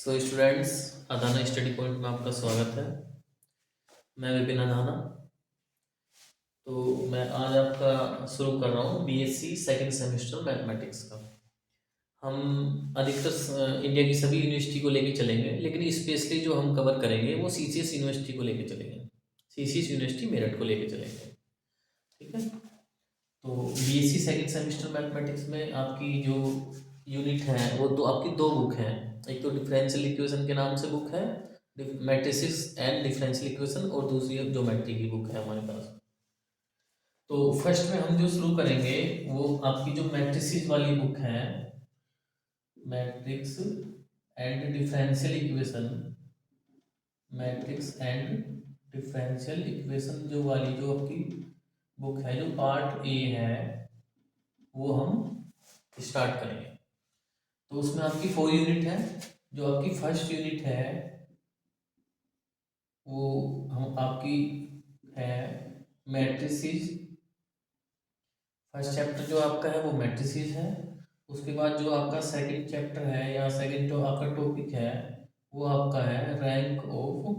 So students, Adana study point में आपका स्वागत है। मैं विपिन अदाना। तो मैं आज आपका शुरू कर रहा हूँ बीएससी सेकंड सेमेस्टर मैथमेटिक्स का। हम अधिकतर इंडिया की सभी यूनिवर्सिटी को लेके चलेंगे, लेकिन स्पेशली जो हम कवर करेंगे वो सीसीएस यूनिवर्सिटी को लेके चलेंगे। सीसीएस यूनिवर्सिटी मेरठ को लेके चलेंगे। ठीक है। तो बीएससी सेकंड सेमेस्टर मैथमेटिक्स में आपकी जो यूनिट है वो तो आपकी दो बुक हैं। एक तो डिफरेंशियल इक्वेशन के नाम से बुक है, मैट्रिसेस एंड डिफरेंशियल इक्वेशन, और दूसरी ज्योमेट्री की बुक है हमारे पास। तो फर्स्ट में हम जो शुरू करेंगे वो आपकी जो मैट्रिसेस वाली बुक है, matrix and differential equation. Matrix and differential equation जो वाली जो आपकी बुक है, जो पार्ट ए है, वो हम स्टार्ट करेंगे। तो उसमें आपकी 4 यूनिट है। जो आपकी फर्स्ट यूनिट है वो हम आपकी है मैट्रिसेस। फर्स्ट चैप्टर जो आपका है वो मैट्रिसेस है। उसके बाद जो आपका सेकंड चैप्टर है या सेकंड जो आपका टॉपिक है वो आपका है रैंक ऑफ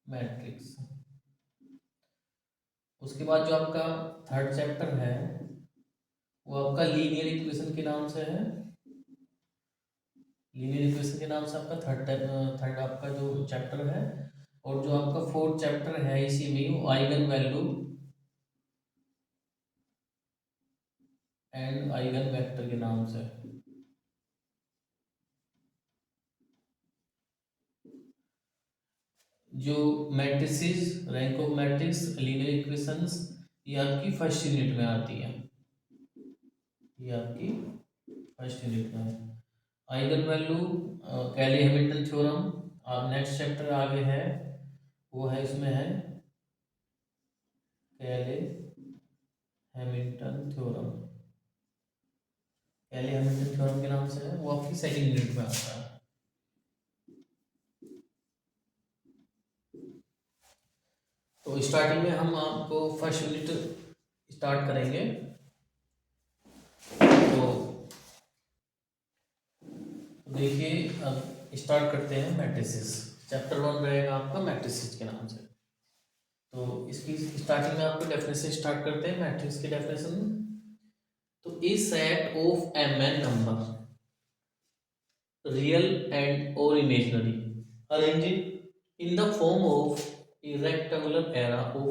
मैट्रिक्स। उसके बाद जो आपका थर्ड चैप्टर है वो आपका लीनियर इक्वेशन के नाम से है। लीनियर इक्वेशन के नाम से आपका थर्ड आपका जो चैप्टर है। और जो आपका फोर्थ चैप्टर है इसी में, वो eigen value and eigen vector के नाम से। जो matrices, rank of matrix, linear equations, ये आपकी फर्स्ट यूनिट में आती है। ये आपकी फर्स्ट यूनिट में है। आइगन वैल्यू, कैली हैमिल्टन थ्योरम, और नेक्स्ट चैप्टर आगे है वो है, इसमें है कैले हैमिल्टन थ्योरम। कैले हैमिल्टन थ्योरम के नाम से है, वो आपकी सेकंड यूनिट में आता है। तो स्टार्टिंग में हम आपको फर्स्ट यूनिट स्टार्ट करेंगे। तो देखिए, अब स्टार्ट करते हैं मैट्रिसेस। चैप्टर 1 रहेगा आपका मैट्रिसेस के नाम से। तो इसकी स्टार्टिंग में आपको डेफिनेशन स्टार्ट करते हैं मैट्रिक्स की डेफिनेशन। तो a set of M N number, real and और imaginary, arranged in the form of a rectangular array of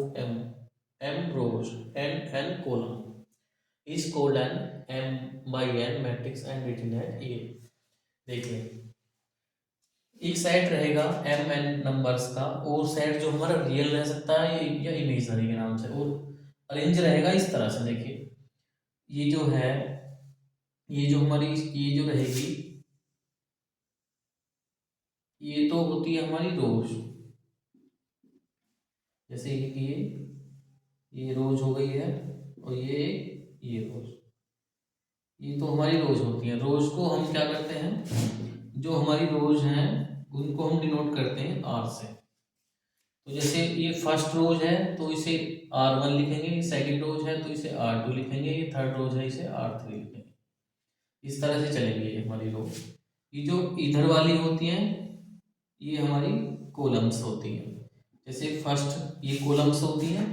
m rows and n column is called an m by n matrix and written as A। देखिए, एक set रहेगा M N numbers का, और set जो हमारा real रह सकता है या इमेजिनरी के नाम से, और अरेंज रहेगा इस तरह से। देखिए, ये जो है, ये जो हमारी ये जो रहेगी, ये तो होती है हमारी रोज। जैसे कि ये रोज हो गई है, और ये रोज, ये तो हमारी रोज होती है। रोज को हम क्या करते हैं, जो हमारी रोज हैं उनको हम डिनोट करते हैं आर से। तो जैसे ये फर्स्ट रोज है तो इसे R1 लिखेंगे, सेकंड रोज है तो इसे R2 लिखेंगे, ये थर्ड रोज है इसे R3 लिखेंगे। इस तरह से चलेंगे ये हमारी रो। ये जो इधर वाली होती हैं ये हमारी कॉलम्स होती हैं। जैसे फर्स्ट ये कॉलम्स होती हैं,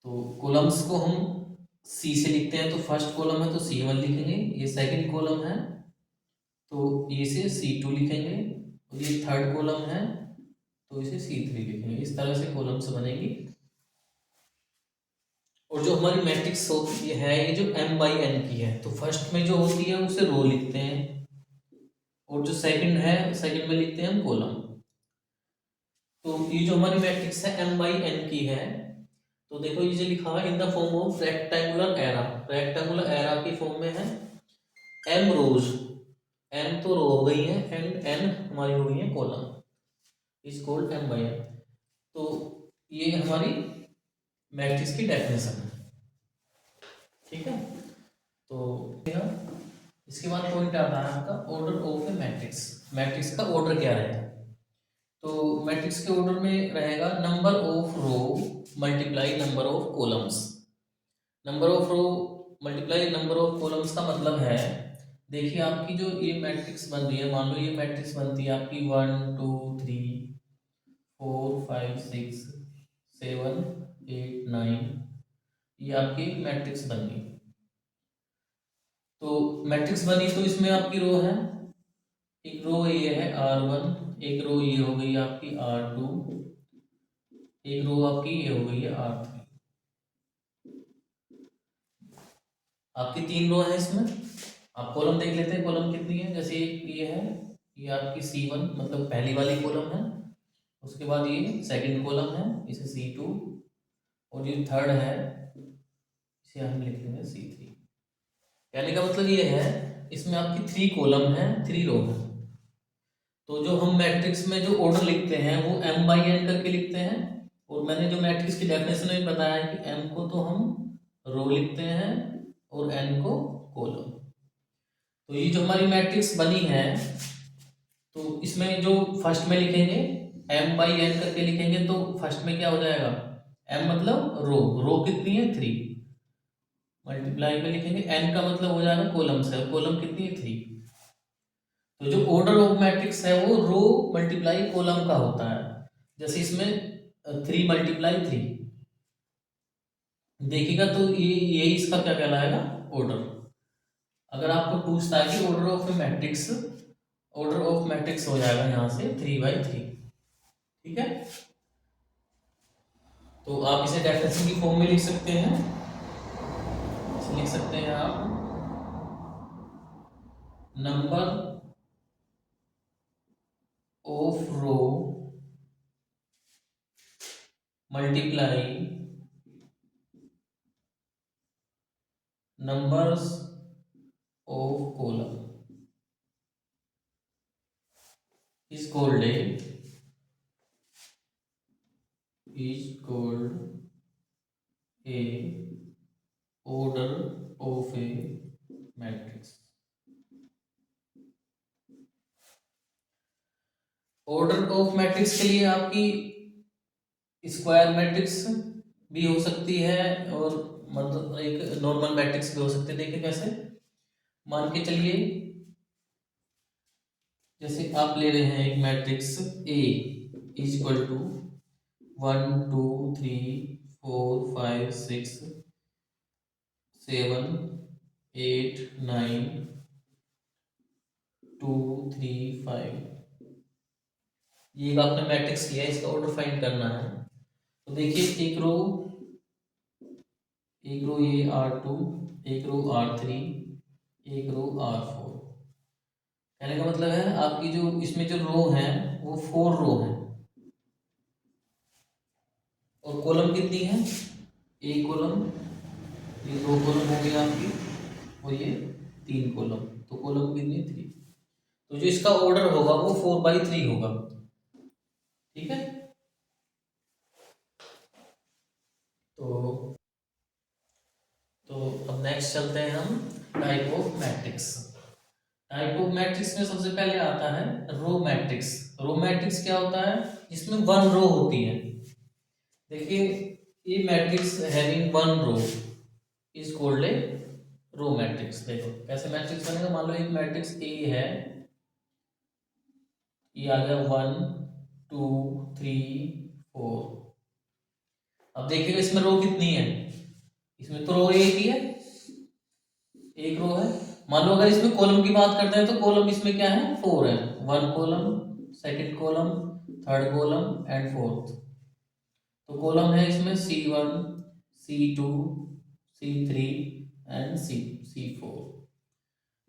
तो कॉलम्स को हम सी से लिखते हैं। तो फर्स्ट कॉलम है तो C1 लिखेंगे, ये सेकंड कॉलम है तो इसे C2 लिखेंगे, और ये थर्ड कॉलम है तो इसे C3 लिखेंगे। इस तरह से कॉलम्स बनेंगी। और जो हमारी मैट्रिक्स होती है ये जो m बाई n की है, तो फर्स्ट में जो होती है उसे रो लिखते हैं, और जो सेकंड है सेकंड में लिखते हैं हम कॉलम। तो ये जो हमारी मैट्रिक्स है m बाई n की है, तो देखो ये जो लिखा हुआ है इन the form of rectangular era. Rectangular era की फॉर्म में है m रोज, m तो रो हो गई है एंड n हमारी हो गई है column, is called m by n। तो ये हमारी मैट्रिक्स की डेफिनेशन है। ठीक है। तो इसके बाद पॉइंट आता है आपका order of a matrix. Matrix का ऑर्डर क्या रहेगा, तो मैट्रिक्स के ऑर्डर में रहेगा number of row multiply number of columns. Number of row multiply number of columns का मतलब है, देखिए आपकी जो ये मैट्रिक्स बन रही है, मान लो ये मैट्रिक्स बनती है आपकी 1 2 3 4 5 6 7 8 9, ये आपकी मैट्रिक्स बन गई। तो मैट्रिक्स बनी तो इसमें आपकी रो है, एक रो ये है R1, एक रो ये हो गई आपकी R2, एक रो आपकी ये हो गई है R3। आपकी 3 रो है इसमें। आप कॉलम देख लेते हैं, कॉलम कितनी है। जैसे ये है, ये आपकी C1 मतलब पहली वाली कॉलम है, उसके बाद ये सेकंड कॉलम है, इसे C2, और ये थर्ड है, इसे हम लिख लेंगे C3। कहने का मतलब ये है, इसमें आपकी 3 कॉलम है, 3 रो है। तो जो हम मैट्रिक्स में जो ऑर्डर लिखते हैं वो m/n करके लिखते हैं। और मैंने जो मैट्रिक्स की डेफिनेशन में बताया है कि m को तो हम रो लिखते हैं और n को कॉलम। तो ये जो हमारी मैट्रिक्स बनी है, तो इसमें जो फर्स्ट में लिखेंगे m/n करके लिखेंगे, तो फर्स्ट में क्या हो जाएगा, m मतलब रो कितनी है 3, मल्टीप्लाई में लिखेंगे n का मतलब हो जाएगा कॉलम से, और कॉलम कितनी है 3। तो जो ऑर्डर ऑफ मैट्रिक्स है वो रो मल्टीप्लाई कॉलम का होता है। जैसे इसमें 3 × 3 देखिएगा तो ये इसका क्या कहलाएगा, ऑर्डर। अगर आपको पूछता है कि order of matrix, order of matrix हो जाएगा यहाँ से 3/3। ठीक है, तो आप इसे डेफिनेशन की फॉर्म में लिख सकते हैं। इसे लिख सकते हैं आप, number of row multiply numbers of column is called a order of a matrix। Order of matrix के लिए आपकी स्क्वायर मैट्रिक्स भी हो सकती है और मतलब एक नॉर्मल मैट्रिक्स भी हो सकती है। देखिए कैसे, मान के चलिए जैसे आप ले रहे हैं एक matrix A is equal to 1 2 3 4 5 6 7 8 9 2 3 5, ये आपने मैट्रिक्स लिया, इसका ऑर्डर फाइंड करना है। तो देखिए एक रो ये R2, एक रो R3, एक रो R4। कहने का मतलब है आपकी जो इसमें जो रो है वो 4 रो है, और कॉलम कितनी है, एक कॉलम, ये 2 कॉलम हो गई आपकी, और ये 3 कॉलम, तो कॉलम कितनी 3। तो जो इसका ऑर्डर होगा वो 4/3 होगा। ठीक है, तो अब नेक्स्ट चलते हैं हम type of matrix. Type of matrix में सबसे पहले आता है रो मैट्रिक्स। रो मैट्रिक्स क्या होता है, इसमें 1 रो होती है। देखिए ये matrix having 1 row is called a row matrix. देखो कैसे मैट्रिक्स बनेगा, मान लो एक मैट्रिक्स ए है, ये आ गया 1 2 3 4। अब देखिएगा इसमें रो कितनी है, इसमें तो रो एक ही है, एक रो है। मान लो अगर इसमें कॉलम की बात करते हैं तो कॉलम इसमें क्या है, 4 है, 1 column, second column, third column and fourth. तो कॉलम है इसमें C1 C2 C3 and C4।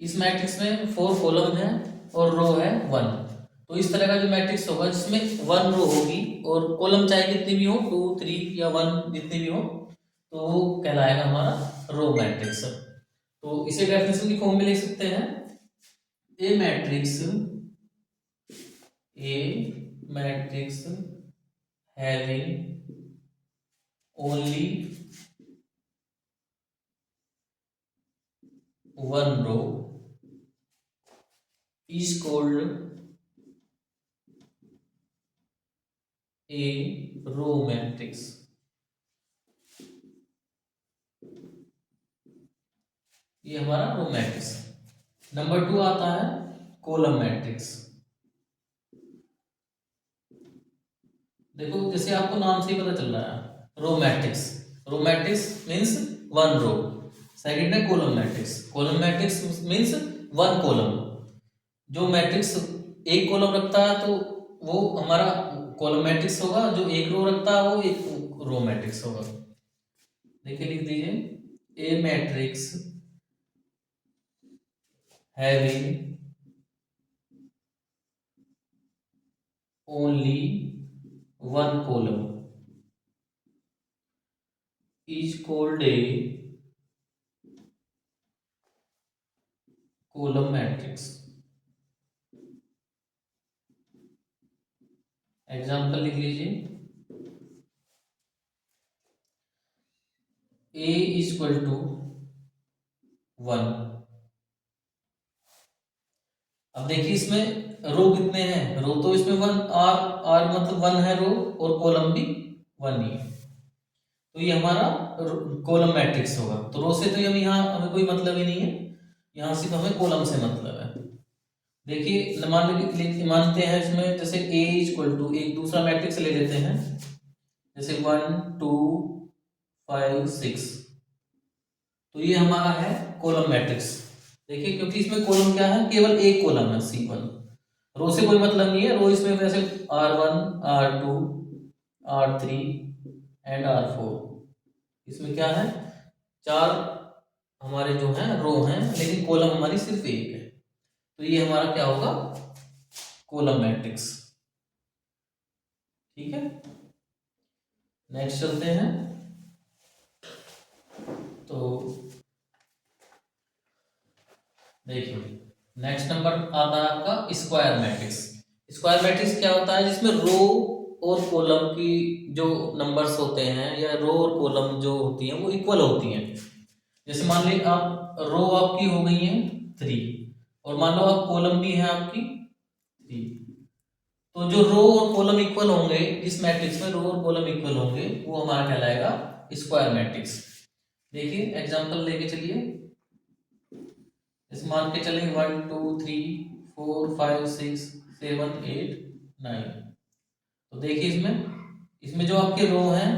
इस मैट्रिक्स में 4 कॉलम है और रो है 1। तो इस तरह का जो मैट्रिक्स होगा जिसमें 1 रो होगी और कॉलम चाहे कितनी भी हो, 2 3 या 1 जितनी भी हो, तो वो कहलाएगा हमारा रो मैट्रिक्स। तो इसे डेफिनेशन की फॉर्म में लिख सकते हैं, a matrix having only 1 row is called a row matrix। ये हमारा रो मैट्रिक्स। नंबर 2 आता है कॉलम मैट्रिक्स। देखो जैसे आपको नाम से ही पता चल रहा है, row matrix. Row matrix means one row. Second है column matrix. Column matrix means one column. जो मैट्रिक्स एक कॉलम रखता है तो वो हमारा कॉलम मैट्रिक्स होगा, जो एक रो रखता है वो एक रो मैट्रिक्स होगा। देखिए लिख दीजिए, a matrix having only one column is called a column matrix. Example लिख लीजिए, ए इज इक्वल टू 1। अब देखिए इसमें रो कितने हैं, रो तो इसमें वन, आर आर मतलब वन है रो, और कॉलम भी वन ही है, तो ये हमारा कॉलम मैट्रिक्स होगा। तो रो से तो हम यहाँ हमें कोई मतलब ही नहीं है, यहाँ सिर्फ हमें कॉलम से मतलब है। देखिए मानते हैं इसमें, जैसे ए इज इक्वल टू एक दूसरा मैट्रिक्स ले लेते हैं, जैसे 1 2 5 6, तो ये हमारा है कॉलम मैट्रिक्स। देखिए क्योंकि इसमें कॉलम क्या है, केवल एक कॉलम है C1, रो से कोई मतलब नहीं है। रो इसमें वैसे R1 R2 R3 and R4, इसमें क्या है, चार हमारे जो हैं रो हैं, लेकिन कॉलम हमारी सिर्फ एक है, तो ये हमारा क्या होगा, कॉलम मैट्रिक्स। ठीक है, नेक्स्ट चलते हैं। तो देखिए नेक्स्ट नंबर आता है आपका स्क्वायर मैट्रिक्स। स्क्वायर मैट्रिक्स क्या होता है, जिसमें रो और कॉलम की जो नंबर्स होते हैं, या रो और कॉलम जो होती हैं वो इक्वल होती हैं। जैसे मान लीजिए आप रो आपकी हो गई है 3, और मान लो आप कॉलम भी है आपकी 3, तो जो रो और कॉलम इक्वल होंगे, इस मैट्रिक्स में रो और कॉलम इक्वल होंगे, वो हमारा कहलाएगा स्क्वायर मैट्रिक्स। देखिए एग्जांपल लेके चलिए, इस मान के चलें 1 2 3 4 5 6 7 8 9, तो देखिए इसमें इसमें जो आपके रो हैं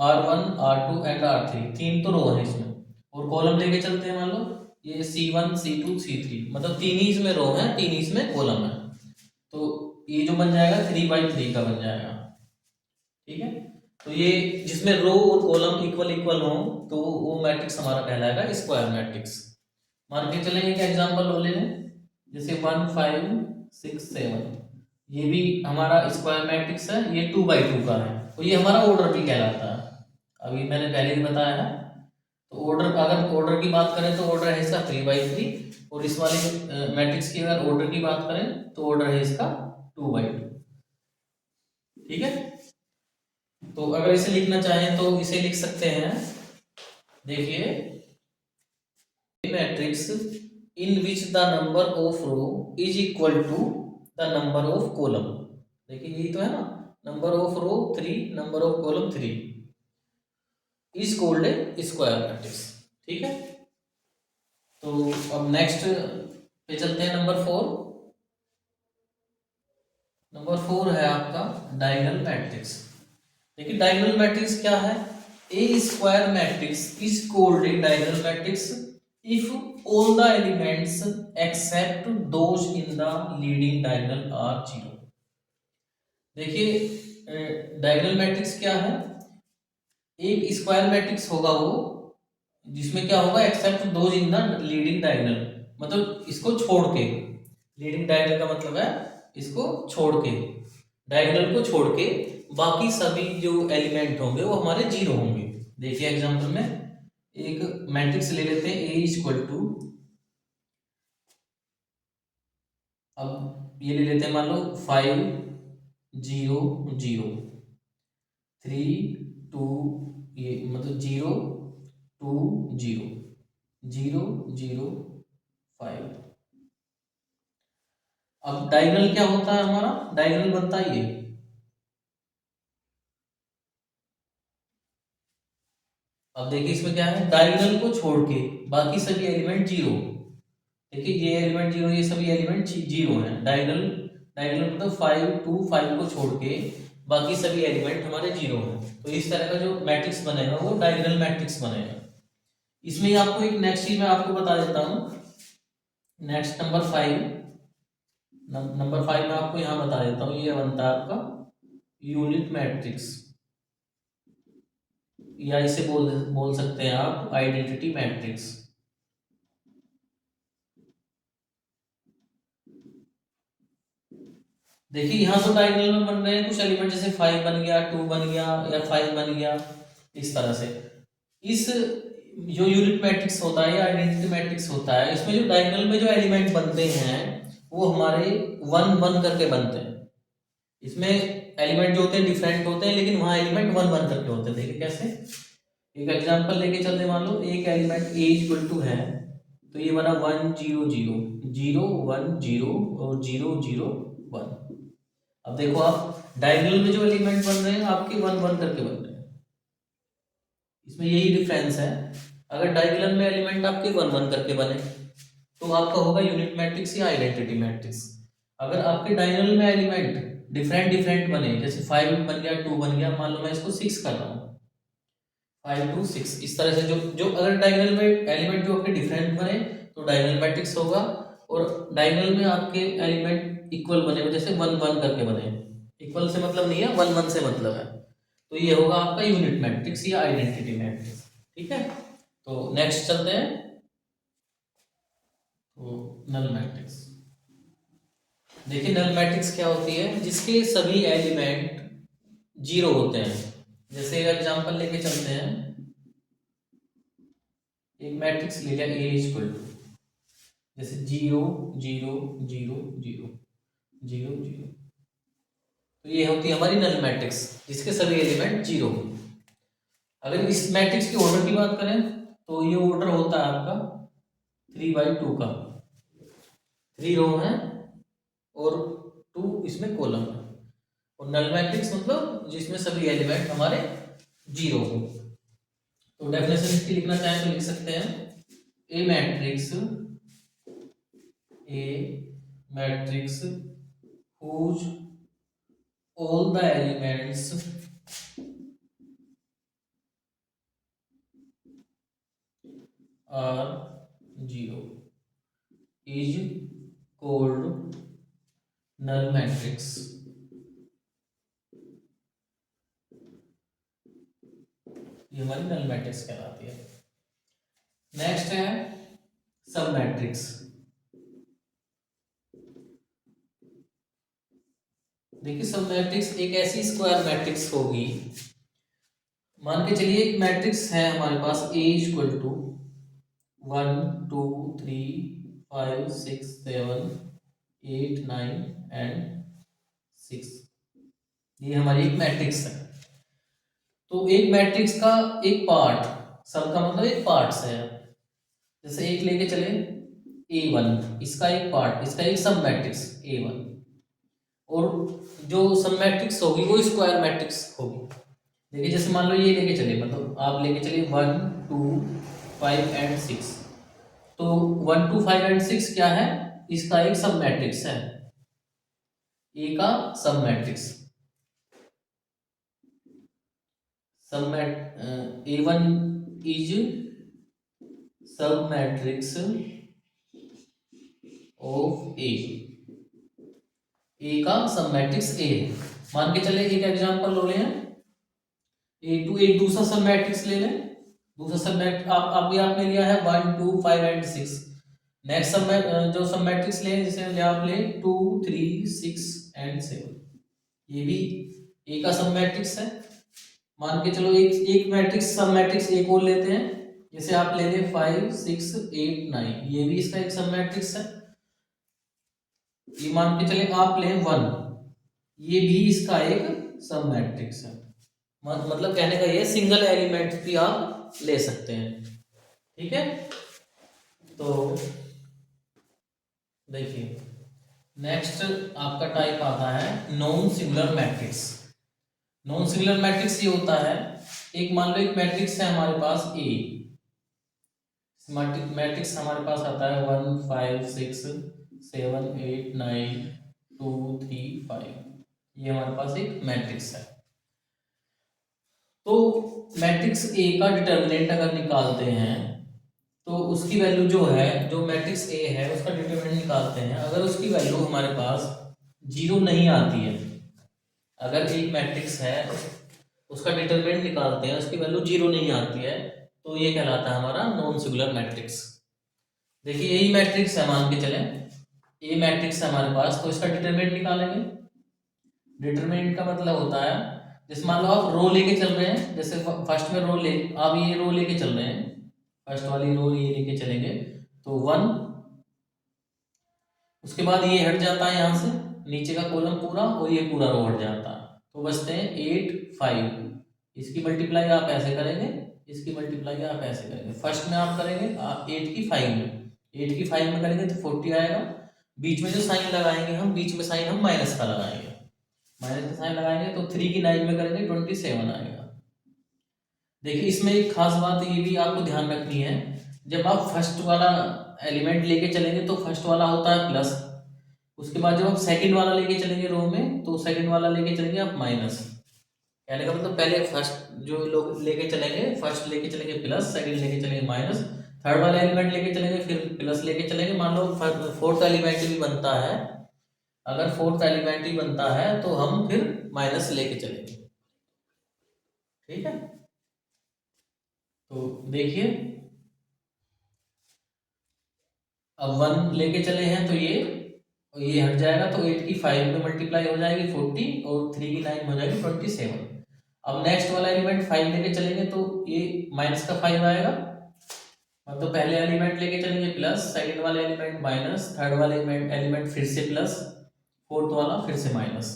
R1 R2 एंड R3, तीन तो रो है इसमें, और कॉलम लेके चलते हैं, मान लो ये C1 C2 C3, मतलब तीन ही इसमें रो है, तीन ही इसमें कॉलम है, तो ये जो बन जाएगा 3/3 का बन जाएगा। ठीक है, तो ये जिसमें रो और कॉलम इक्वल इक्वल हो, तो वो मैट्रिक्स हमारा कहलाएगा स्क्वायर मैट्रिक्स। मान के चलें एक एग्जांपल ले लें, जैसे 1 5 6 7, ये भी हमारा स्क्वायर मैट्रिक्स है, ये 2/2 का है, तो ये हमारा ऑर्डर भी कहलाता है, अभी मैंने पहले भी बताया है। तो ऑर्डर, अगर ऑर्डर की बात करें तो ऑर्डर है इसका 3/3, और इस वाले मैट्रिक्स की अगर ऑर्डर की बात करें तो ऑर्डर है इसका 2/2। ठीक है, तो अगर इसे लिखना चाहें तो इसे लिख सकते हैं, देखिए matrix in which the number of row is equal to the number of column. देखिए यही तो है ना, number of row 3, number of column 3, is called a square matrix. ठीक है, तो अब नेक्स्ट पे चलते हैं, नंबर 4। नंबर 4 है आपका डायगोनल मैट्रिक्स। देखिए डायगोनल मैट्रिक्स क्या है, a square matrix is called a diagonal matrix if all the elements except those in the leading diagonal are 0। देखिए डायगोनल मैट्रिक्स क्या है, एक स्क्वायर मैट्रिक्स होगा वो, जिसमें क्या होगा, except those in the leading diagonal, मतलब इसको छोड़ के, लीडिंग डायगोनल का मतलब है इसको छोड़ के, डायगोनल को छोड़ के बाकी सभी जो एलिमेंट होंगे वो हमारे 0 होंगे। देखिए एग्जांपल में एक मैट्रिक्स ले लेते हैं, ए इज इक्वल टू, अब ये ले लेते हैं, मान लो 5 0 0 3 2, ये मतलब 0 2 0 0 0 5। अब डायगोनल क्या होता है हमारा, डायगोनल बनता है ये, अब देखिए इसमें क्या है, डायगोनल को छोड़ के बाकी सभी एलिमेंट 0, देखिए ये एलिमेंट जीरो, ये सभी एलिमेंट जीरो हैं। डायगोनल डायगोनल मतलब 5 2 5 को छोड़ के बाकी सभी एलिमेंट हमारे जीरो हैं। तो इस तरह का जो मैट्रिक्स बनेगा वो डायगोनल मैट्रिक्स बनेगा। इसमें ही आपको एक नेक्स्ट चीज मैं आपको बता देता हूँ। नेक्स्ट नंबर 5 में आपको यहाँ बता देता हूँ। ये बनता है आपका यूनिट मैट्रिक्स, या इसे बोल सकते हैं आप आइडेंटिटी मैट्रिक्स। देखिए यहाँ तो डायगोनल में बन रहे हैं कुछ एलिमेंट, जैसे 5 बन गया, 2 बन गया या 5 बन गया, इस तरह से। इस जो यूनिट मैट्रिक्स होता है या आइडेंटिटी मैट्रिक्स होता है, इसमें जो डायगोनल में जो एलिमेंट बनते हैं वो हमारे 1 1 करके बनते हैं। इसमें एलिमेंट जो होते हैं डिफरेंट होते हैं, लेकिन वहां एलिमेंट 1 1 करके होते हैं। देखिए कैसे, एक एग्जांपल लेके चलते, मान लो एक एलिमेंट a इक्वल टू है, तो ये बना 1 0 0 0 1 0 और 0 0 1। अब देखो आप डायगोनल में जो एलिमेंट बन रहे हैं आपके 1 1 करके बन रहे हैं। इसमें यही डिफरेंस है। अगर डायगोनल में एलिमेंट आपके 1 1 करके बने तो आपका होगा यूनिट मैट्रिक्स या आइडेंटिटी मैट्रिक्स। अगर आपके डायगोनल में एलिमेंट डिफरेंट डिफरेंट बने, जैसे 5 बन गया, 2 बन गया, मान लो मैं इसको 6 कर रहा हूँ, 5 2 6, इस तरह से जो जो अगर डायगोनल में एलिमेंट जो आपके डिफरेंट बने तो डायगोनल मैट्रिक्स होगा। और डायगोनल में आपके एलिमेंट इक्वल बने, जैसे 1 1 करके बने, इक्वल से मतलब नहीं है, 1 1 से मतलब है, तो ये होगा आपका यूनिट मैट्रिक्स या आइडेंटिटी मैट्रिक्स। ठीक है, तो नेक्स्ट चलते हैं। तो नल मैट्रिक्स, देखिए नल मैट्रिक्स क्या होती है, जिसके सभी एलिमेंट जीरो होते हैं। जैसे एक एग्जांपल लेके चलते हैं, एक मैट्रिक्स ले लिया ए इक्वल टू, जैसे 0 0 0 0 0 0, तो ये होती है हमारी नल मैट्रिक्स जिसके सभी एलिमेंट जीरो हो। अगर इस मैट्रिक्स की ऑर्डर की बात करें तो ये ऑर्डर होता है आपका 3/2 का, 3 रो है और 2 इसमें कॉलम है। और नल मैट्रिक्स मतलब जिसमें सभी एलिमेंट हमारे जीरो हो। तो डेफिनेशन इसकी लिखना चाहें तो लिख सकते हैं, a matrix whose all the elements are zero is called null matrix। ये हमारी नल मैट्रिक्स कहलाती है। नेक्स्ट है सब मैट्रिक्स। देखिए सब मैट्रिक्स एक ऐसी स्क्वायर मैट्रिक्स होगी, मान के चलिए एक मैट्रिक्स है हमारे पास A इक्वल टू 1 2 3 5 6 7 8 9 एंड 6, ये हमारी एक मैट्रिक्स है। तो एक मैट्रिक्स का एक पार्ट, सब का मतलब एक पार्ट है। जैसे एक लेके चले A1, इसका एक पार्ट, इसका एक सब मैट्रिक्स A1, और जो सब मैट्रिक्स होगी वो स्क्वायर मैट्रिक्स होगी। देखिए जैसे मान लो ये लेके चले, मतलब आप लेके चले 1 2 5 एंड 6, तो 1 2 5 एंड 6 क्या है, इसका एक सब मैट्रिक्स है, ए का सब मैट्रिक्स। A1 is सब मैट्रिक्स ऑफ ए का सब मैट्रिक्स ए है। मान के चले एक एग्जांपल ले लें, A2 एक दूसरा सब मैट्रिक्स ले लें। दूसरा सब मैट्रिक्स आपने लिया है 1 2 5 एंड 6। नेक्स्ट सब जो सब मैट्रिक्स ले जैसे आप ले 2 3 6 एंड 7, ये भी ए का सब मैट्रिक्स है। मान के चलो एक मैट्रिक्स सब मैट्रिक्स एक और लेते हैं, जैसे आप ले लें 5 6 8 9, ये भी इसका एक सब मैट्रिक्स है। ये मान के चले आप ले 1, ये भी इसका एक सब मैट्रिक्स है। मतलब कहने का ये सिंगल एलिमेंट भी आप ले सकते हैं। ठीक है, तो देखिए नेक्स्ट आपका टाइप आता है non singular matrix. Non singular matrix ये होता है, एक मान लो एक मैट्रिक्स है हमारे पास ए, मैट्रिक्स हमारे पास आता है 1 5 6 7 8 9 2 3 5। ये हमारे पास एक मैट्रिक्स है। तो मैट्रिक्स ए का डिटर्मिनेंट अगर निकालते हैं तो उसकी वैल्यू जो है, जो मैट्रिक्स ए है उसका डिटर्मिनेंट निकालते हैं, अगर उसकी वैल्यू हमारे पास जीरो नहीं आती है, अगर एक मैट्रिक्स है उसका डिटरमिनेंट निकालते हैं, उसकी वैल्यू जीरो नहीं आती है, तो ये कहलाता है हमारा नॉन सिंगुलर मैट्रिक्स। देखिए यही मैट्रिक्स है, मान के चले ये मैट्रिक्स है हमारे पास, तो इसका डिटरमिनेंट निकालेंगे। डिटरमिनेंट का मतलब होता है, जैसे मान लो आप रो लेके चल रहे हैं, जैसे फर्स्ट में रो ले, आप ये रो लेके चल रहे हैं, फर्स्ट वाली रो ये लेके चलेंगे तो 1, उसके बाद ये हट जाता है यहाँ से, नीचे का कॉलम पूरा और ये पूरा रो हट जाता है, तो बचते हैं 8 5। इसकी मल्टीप्लाई आप ऐसे करेंगे, इसकी मल्टीप्लाई आप ऐसे करेंगे। फर्स्ट में आप करेंगे 8 की 5 में, 8 की 5 में करेंगे तो 40 आएगा। बीच में जो साइन लगाएंगे हम, बीच में साइन हम माइनस का लगाएंगे, माइनस का साइन लगाएंगे तो 3 की 9 में करेंगे 27 आएगा। देखिए इसमें एक खास बात ये भी आपको ध्यान रखनी है, जब आप फर्स्ट वाला एलिमेंट लेके चलेंगे तो फर्स्ट वाला होता है प्लस, उसके बाद जब आप सेकंड वाला लेके चलेंगे रो में तो सेकंड वाला लेके चलेंगे आप माइनस। कहने का मतलब पहले फर्स्ट जो लोग लेके चलेंगे, फर्स्ट लेके चलेंगे प्लस, सेकंड लेके चलेंगे माइनस, थर्ड वाला एलिमेंट लेके चलेंगे फिर प्लस लेके चलेंगे। मान लो फोर्थ एलिमेंट भी बनता है, अगर फोर्थ एलिमेंट ही बनता है तो हम फिर माइनस लेके चलेंगे। ठीक है, तो देखिए अब 1 लेके चले हैं तो ये हट जाएगा, तो 8 की 5 में मल्टीप्लाई हो जाएगी 40 और 3 की 9 हो जाएगी 27। अब नेक्स्ट वाला एलिमेंट 5 लेके चलेंगे तो ये माइनस का 5 आएगा, मतलब पहले एलिमेंट लेके चलेंगे प्लस, सेकंड वाला एलिमेंट माइनस, थर्ड वाला एलिमेंट फिर से प्लस, फोर्थ वाला फिर से माइनस।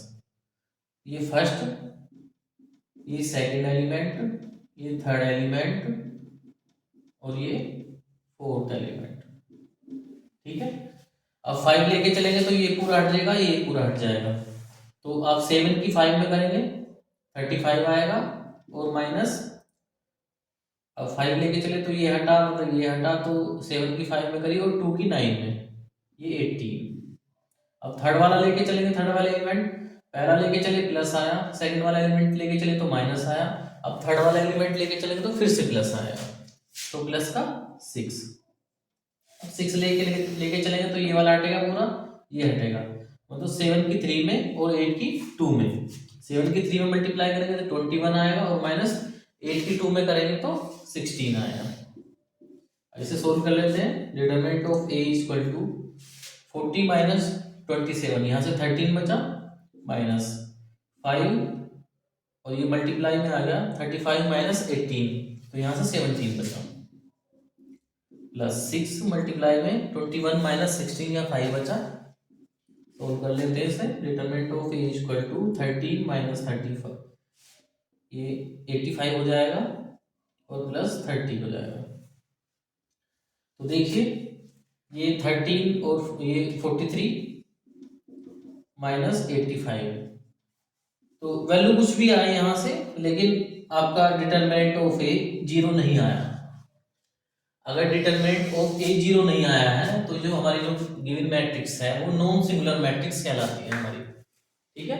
ये फर्स्ट, ये सेकंड एलिमेंट, ये थर्ड एलिमेंट और ये फोर्थ एलिमेंट। ठीक है, अब 5 लेके चलेंगे तो ये पूरा हट जाएगा, ये पूरा हट जाएगा, तो आप 7 की 5 में करेंगे 35 आएगा और माइनस, अब 5 लेके चले तो ये हटा, मतलब ये हटा, तो 7 की 5 में करिए और 2 की 9 में ये 18। अब थर्ड वाला लेके चलेंगे, थर्ड वाला एलिमेंट, पहला लेके चले प्लस आया, सेकंड वाला एलिमेंट लेके चले तो माइनस आया, अब थर्ड वाला एलिमेंट लेके चलेंगे तो फिर से प्लस आएगा, तो प्लस का 6। 6 लेके चलेंगे तो ये वाला हटेगा पूरा, ये हटेगा, मतलब 7 की 3 में और 8 की 2 में, 7 की 3 में मल्टीप्लाई करेंगे तो 21 आएगा और माइनस 8 की 2 में करेंगे तो 16 आएगा। ऐसे सोल्व कर लेते हैं। Determinant of A equal to 40 minus 27, यहाँ से 13 बचा माइनस 5 और ये मल्टीप्लाई में आ गया 35 माइनस 18, तो यहाँ से 17 बचा, प्लस 6 मल्टीप्लाई में 21 माइनस 16 या 5 बचा। सोल्व कर लेते हैं इसे। Determinant of A equal to 13 minus 35, ये 85 हो जाएगा और प्लस 30 हो जाएगा। तो देखिए ये 13 और ये 43 माइनस 85, तो वैल्यू कुछ भी आए यहाँ से, लेकिन आपका डिटरमिनेंट ऑफ ए जीरो नहीं आया। अगर डिटरमिनेंट ऑफ ए जीरो नहीं आया है तो जो हमारी जो गिवन मैट्रिक्स है वो नॉन सिंगुलर मैट्रिक्स कहलाती है हमारी। ठीक है,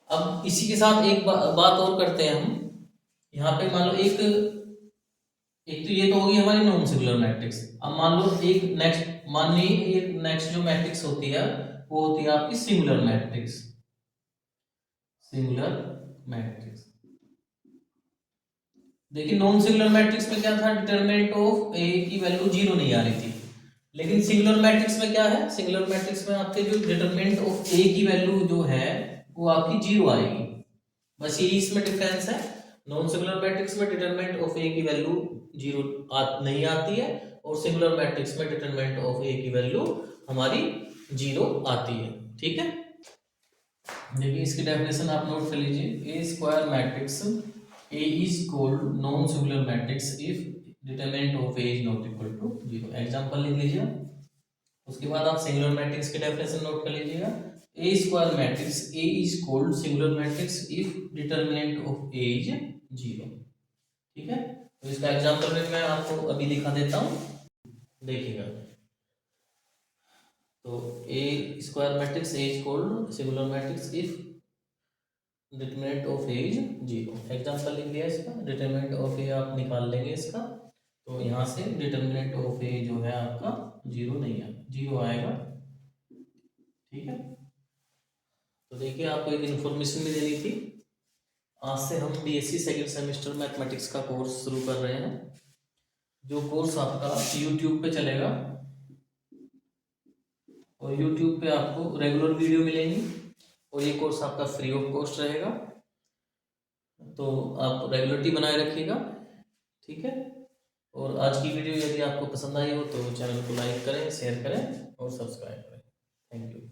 अब इसी के साथ एक बात और करते हैं हम। यहाँ पे मान लो एक तो ये तो होगी हमारी नॉन सिंगुलर मैट्रिक्स। अब मान लो एक नेक्स्ट, मान ली एक नेक्स्ट जो मैट्रिक्स होती है वो होती है आपकी सिंगुलर मैट्रिक्स। सिंगुलर मैट्रिक्स, देखिए नॉन सिंगुलर मैट्रिक्स में क्या था, डिटरमिनेंट ऑफ ए की वैल्यू जीरो नहीं आ रही थी, लेकिन सिंगुलर मैट्रिक्स में क्या है, सिंगुलर मैट्रिक्स में आपके जो डिटरमिनेंट ऑफ ए की वैल्यू जो है वो आपकी जीरो आएगी। बस यही इसमें डिफरेंस है। नॉन सिंगुलर मैट्रिक्स में डिटरमिनेंट ऑफ ए की वैल्यू जीरो नहीं आती है और सिंगुलर मैट्रिक्स में डिटरमिनेंट ऑफ ए की वैल्यू हमारी जीरो आती है। ठीक है, देखिए इसकी डेफिनेशन आप नोट कर लीजिए। A square matrix A is called non-singular matrix if determinant of A is not equal to 0। Example लिख लीजिए, उसके बाद आप सिंगुलर मैट्रिक्स की डेफिनेशन नोट कर लीजिएगा। A square matrix A is called singular matrix if determinant of A is 0। ठीक है, तो इसका एग्जाम्पल में मैं आपको अभी दिखा देता हूँ, देखिएगा। तो a square matrix A is called singular matrix if determinant of A is 0। Example लिख लिया इसका, डिटरमिनेंट ऑफ ए आप निकाल लेंगे इसका, तो यहाँ से डिटरमिनेंट ऑफ ए जो है आपका 0 नहीं है, 0 आएगा। ठीक है, तो देखिए आपको एक इन्फॉर्मेशन भी देनी थी। आज से हम बीएससी सेकंड सेमेस्टर मैथमेटिक्स का कोर्स शुरू कर रहे हैं, जो कोर्स आपका यूट्यूब पे चलेगा, और यूट्यूब पे आपको रेगुलर वीडियो मिलेंगी, और ये कोर्स आपका फ्री ऑफ कॉस्ट रहेगा। तो आप रेगुलरिटी बनाए रखिएगा। ठीक है, और आज की वीडियो यदि आपको पसंद आई हो तो चैनल को लाइक करें, शेयर करें और सब्सक्राइब करें। Thank you.